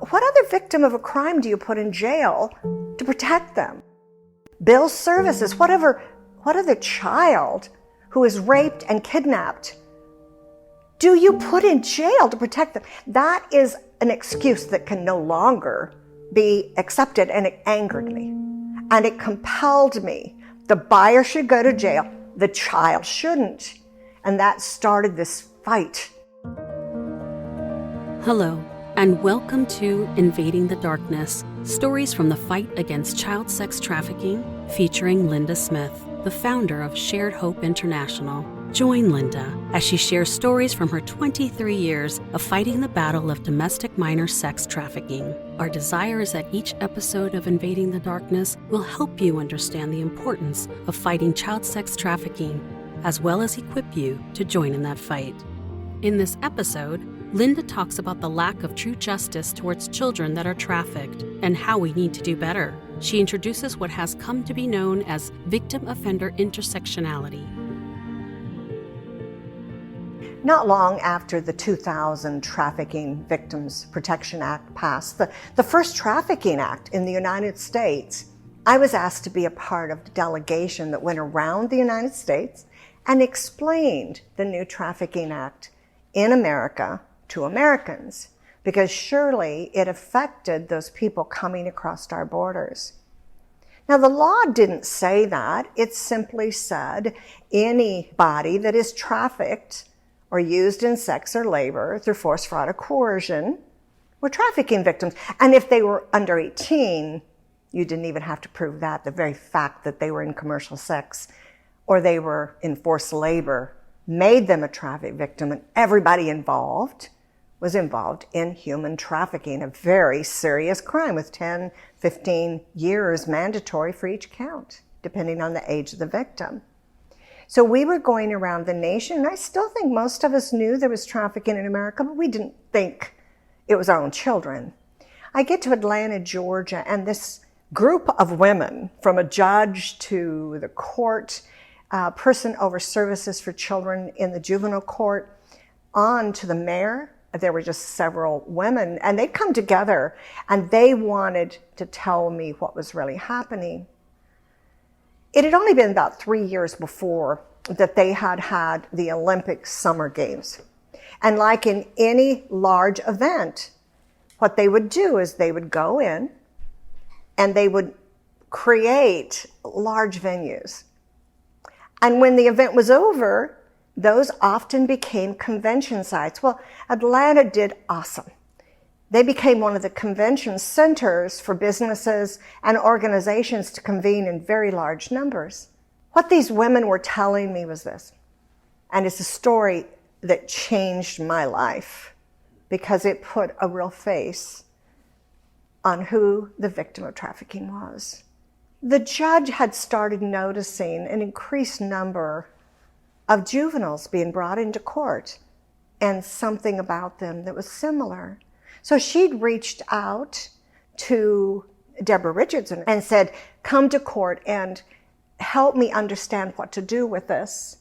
What other victim of a crime do you put in jail to protect them? Bill services, what other child who is raped and kidnapped do you put in jail to protect them? That is an excuse that can no longer be accepted, and it angered me. And it compelled me. The buyer should go to jail. The child shouldn't. And that started this fight. Hello, and welcome to Invading the Darkness, stories from the fight against child sex trafficking, featuring Linda Smith, the founder of Shared Hope International. Join Linda as she shares stories from her 23 years of fighting the battle of domestic minor sex trafficking. Our desire is that each episode of Invading the Darkness will help you understand the importance of fighting child sex trafficking, as well as equip you to join in that fight. In this episode, Linda talks about the lack of true justice towards children that are trafficked and how we need to do better. She introduces what has come to be known as victim-offender intersectionality. Not long after the 2000 Trafficking Victims Protection Act passed, the first trafficking act in the United States, I was asked to be a part of the delegation that went around the United States and explained the new Trafficking Act in America to Americans, because surely it affected those people coming across our borders. Now, the law didn't say that. It simply said anybody that is trafficked or used in sex or labor through force, fraud, or coercion were trafficking victims. And if they were under 18, you didn't even have to prove that. The very fact that they were in commercial sex or they were in forced labor made them a traffic victim, and everybody involved was involved in human trafficking, a very serious crime with 10, 15 years mandatory for each count, depending on the age of the victim. So we were going around the nation, and I still think most of us knew there was trafficking in America, but we didn't think it was our own children. I get to Atlanta, Georgia, and this group of women, from a judge to the court, person over services for children in the juvenile court, on to the mayor. There were just several women, and they'd come together, and they wanted to tell me what was really happening. It had only been about 3 years before that they had the Olympic Summer Games. And like in any large event, what they would do is they would go in and they would create large venues. And when the event was over, those often became convention sites. Well, Atlanta did awesome. They became one of the convention centers for businesses and organizations to convene in very large numbers. What these women were telling me was this, and it's a story that changed my life because it put a real face on who the victim of trafficking was. The judge had started noticing an increased number of juveniles being brought into court and something about them that was similar. So she'd reached out to Deborah Richardson and said, come to court and help me understand what to do with this.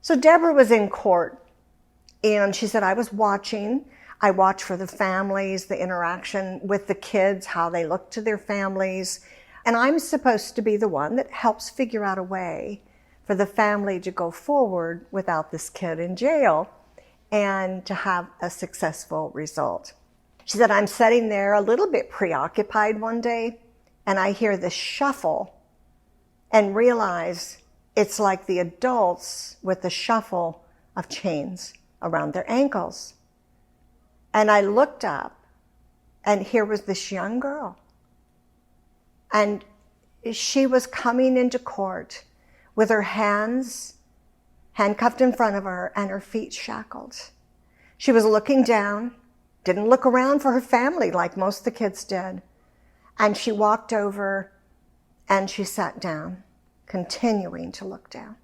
So Deborah was in court, and she said, I was watching. I watched for the families, the interaction with the kids, how they look to their families. And I'm supposed to be the one that helps figure out a way for the family to go forward without this kid in jail and to have a successful result. She said, I'm sitting there a little bit preoccupied one day, and I hear this shuffle and realize it's like the adults with the shuffle of chains around their ankles. And I looked up, and here was this young girl. And she was coming into court with her hands handcuffed in front of her and her feet shackled. She was looking down, didn't look around for her family like most of the kids did. And she walked over and she sat down, continuing to look down.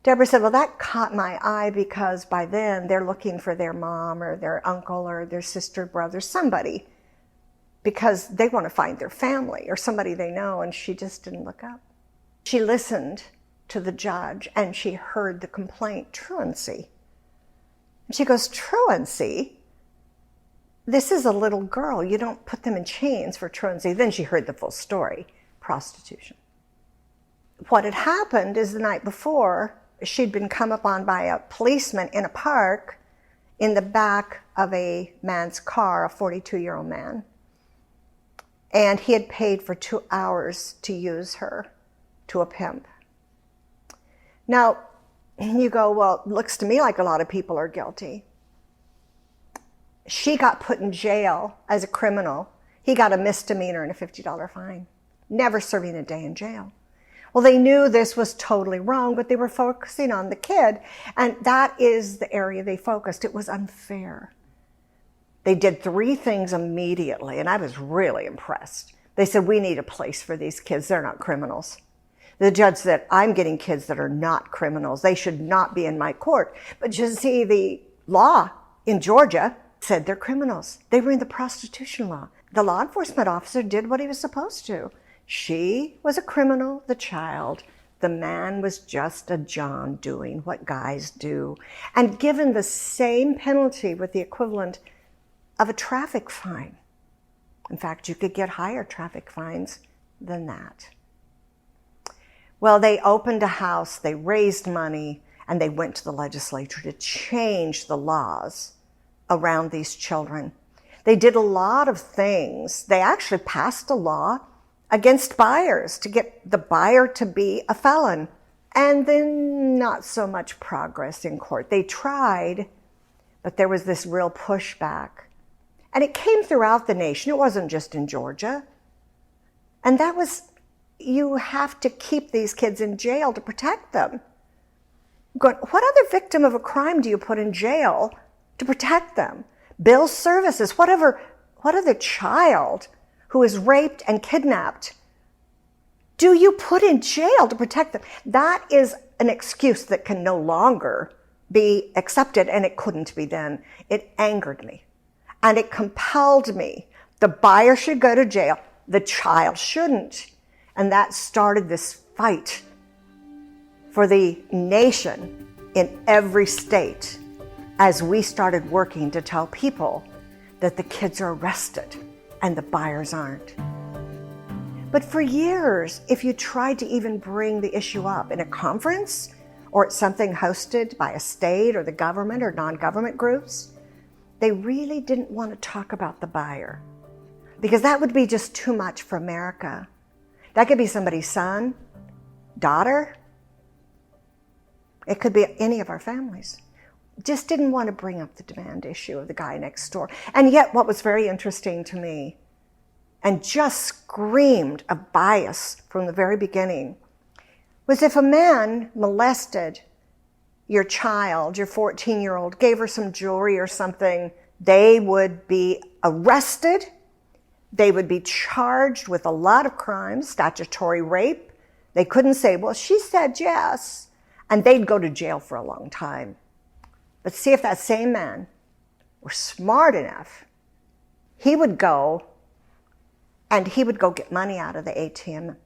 Deborah said, well, that caught my eye because by then they're looking for their mom or their uncle or their sister, brother, somebody, because they want to find their family or somebody they know, and she just didn't look up. She listened to the judge, and she heard the complaint, truancy. And she goes, truancy? this is a little girl. You don't put them in chains for truancy. Then she heard the full story, prostitution. What had happened is the night before, she'd been come upon by a policeman in a park in the back of a man's car, a 42-year-old man. And he had paid for 2 hours to use her to a pimp. Now, you go, well, it looks to me like a lot of people are guilty. She got put in jail as a criminal. He got a misdemeanor and a $50 fine, never serving a day in jail. Well, they knew this was totally wrong, but they were focusing on the kid, and that is the area they focused. It was unfair. They did 3 things immediately, and I was really impressed. They said, we need a place for these kids. They're not criminals. The judge said, I'm getting kids that are not criminals. They should not be in my court. But you see, the law in Georgia said they're criminals. They were in the prostitution law. The law enforcement officer did what he was supposed to. She was a criminal, the child. The man was just a John doing what guys do, and given the same penalty with the equivalent of a traffic fine. In fact, you could get higher traffic fines than that. Well, they opened a house, they raised money, and they went to the legislature to change the laws around these children. They did a lot of things. They actually passed a law against buyers to get the buyer to be a felon. And then not so much progress in court. They tried, but there was this real pushback. And it came throughout the nation. It wasn't just in Georgia. And that was, you have to keep these kids in jail to protect them. What other victim of a crime do you put in jail to protect them? Bill services, what other child who is raped and kidnapped do you put in jail to protect them? That is an excuse that can no longer be accepted, and it couldn't be then. It angered me, and it compelled me. The buyer should go to jail. The child shouldn't. And that started this fight for the nation in every state as we started working to tell people that the kids are arrested and the buyers aren't. But for years, if you tried to even bring the issue up in a conference or at something hosted by a state or the government or non-government groups, they really didn't want to talk about the buyer because that would be just too much for America. That could be somebody's son, daughter. It could be any of our families. Just didn't want to bring up the demand issue of the guy next door. And yet what was very interesting to me and just screamed of bias from the very beginning was if a man molested your child, your 14-year-old, gave her some jewelry or something, they would be arrested. They would be charged with a lot of crimes, statutory rape. They couldn't say, well, she said yes. And they'd go to jail for a long time. But see if that same man were smart enough, he would go get money out of the ATM.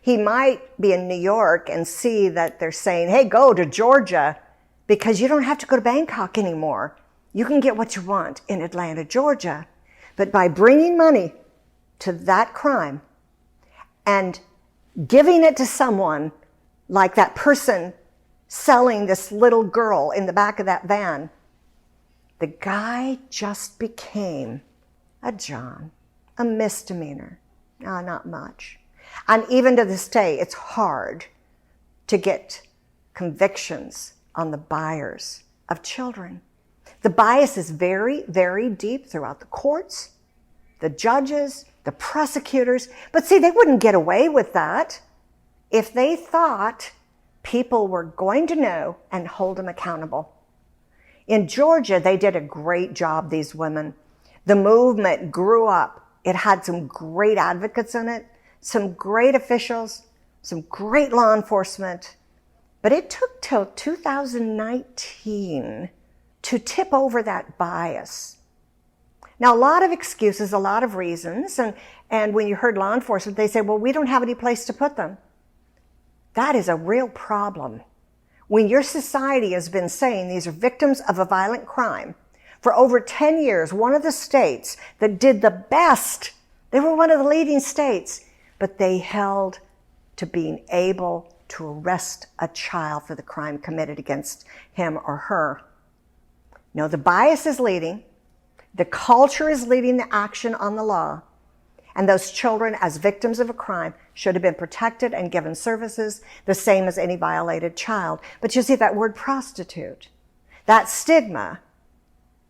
He might be in New York and see that they're saying, hey, go to Georgia because you don't have to go to Bangkok anymore. You can get what you want in Atlanta, Georgia. But by bringing money to that crime and giving it to someone like that person selling this little girl in the back of that van, the guy just became a John, a misdemeanor. No, not much. And even to this day, it's hard to get convictions on the buyers of children. The bias is very, very deep throughout the courts, the judges, the prosecutors. But see, they wouldn't get away with that if they thought people were going to know and hold them accountable. In Georgia, they did a great job, these women. The movement grew up. It had some great advocates in it, some great officials, some great law enforcement. But it took till 2019 to tip over that bias. Now, a lot of excuses, a lot of reasons, and when you heard law enforcement, they say, well, we don't have any place to put them. That is a real problem. When your society has been saying these are victims of a violent crime For over 10 years, one of the states that did the best, they were one of the leading states, but they held to being able to arrest a child for the crime committed against him or her. No, the bias is leading. The culture is leading the action on the law. And those children, as victims of a crime, should have been protected and given services the same as any violated child. But you see, that word prostitute, that stigma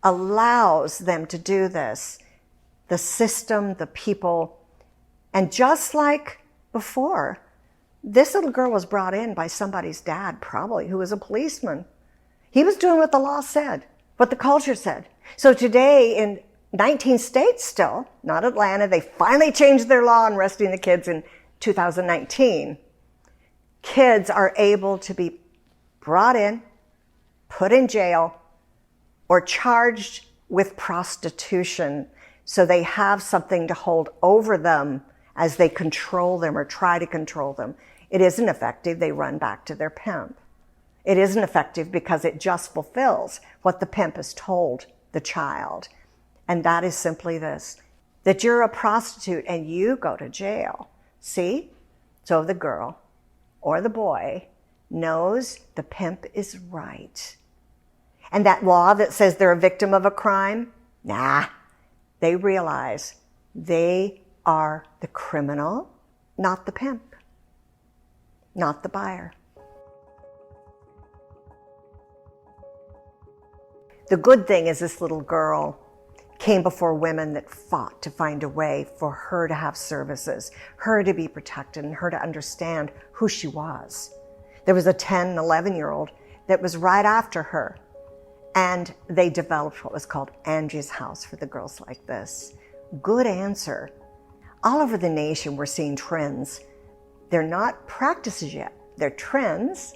allows them to do this. The system, the people, and just like before, this little girl was brought in by somebody's dad, probably, who was a policeman. He was doing what the law said, what the culture said. So today, in 19 states still, not Atlanta, they finally changed their law on arresting the kids in 2019. Kids are able to be brought in, put in jail, or charged with prostitution so they have something to hold over them as they control them or try to control them. It isn't effective. They run back to their pimp. It isn't effective because it just fulfills what the pimp has told the child. And that is simply this, that you're a prostitute and you go to jail. See? So the girl or the boy knows the pimp is right. And that law that says they're a victim of a crime, they realize they are the criminal, not the pimp, not the buyer. The good thing is this little girl came before women that fought to find a way for her to have services, her to be protected, and her to understand who she was. There was a 10, 11-year-old that was right after her, and they developed what was called Angie's House for the girls like this. Good answer. All over the nation, we're seeing trends. They're not practices yet. They're trends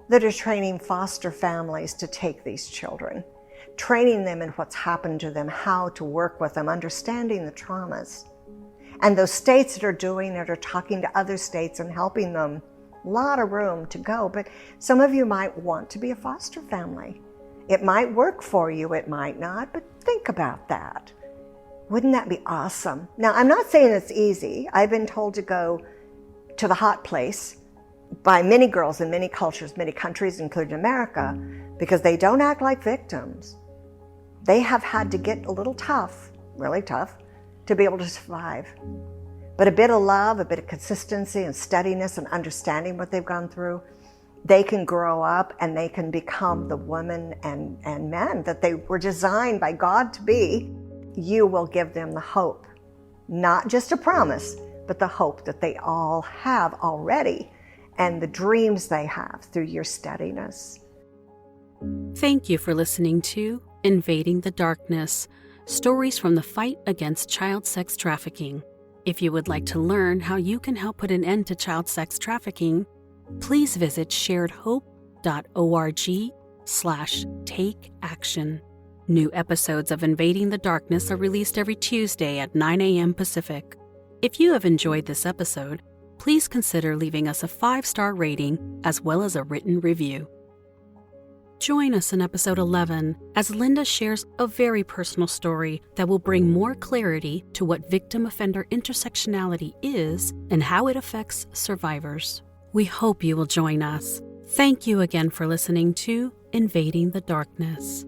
that are training foster families to take these children, training them in what's happened to them, how to work with them, understanding the traumas. And those states that are doing it are talking to other states and helping them. A lot of room to go, but some of you might want to be a foster family. It might work for you, it might not, but think about that. Wouldn't that be awesome? Now, I'm not saying it's easy. I've been told to go to the hot place by many girls in many cultures, many countries, including America, because they don't act like victims. They have had to get a little tough, really tough, to be able to survive. But a bit of love, a bit of consistency and steadiness and understanding what they've gone through, they can grow up and they can become the women and men that they were designed by God to be. You will give them the hope, not just a promise, but the hope that they all have already and the dreams they have through your steadiness. Thank you for listening to Invading the Darkness, stories from the fight against child sex trafficking. If you would like to learn how you can help put an end to child sex trafficking, please visit sharedhope.org/take action. New episodes of Invading the Darkness are released every Tuesday at 9 a.m. Pacific. If you have enjoyed this episode, please consider leaving us a 5-star rating as well as a written review. Join us in episode 11 as Linda shares a very personal story that will bring more clarity to what victim-offender intersectionality is and how it affects survivors. We hope you will join us. Thank you again for listening to Invading the Darkness.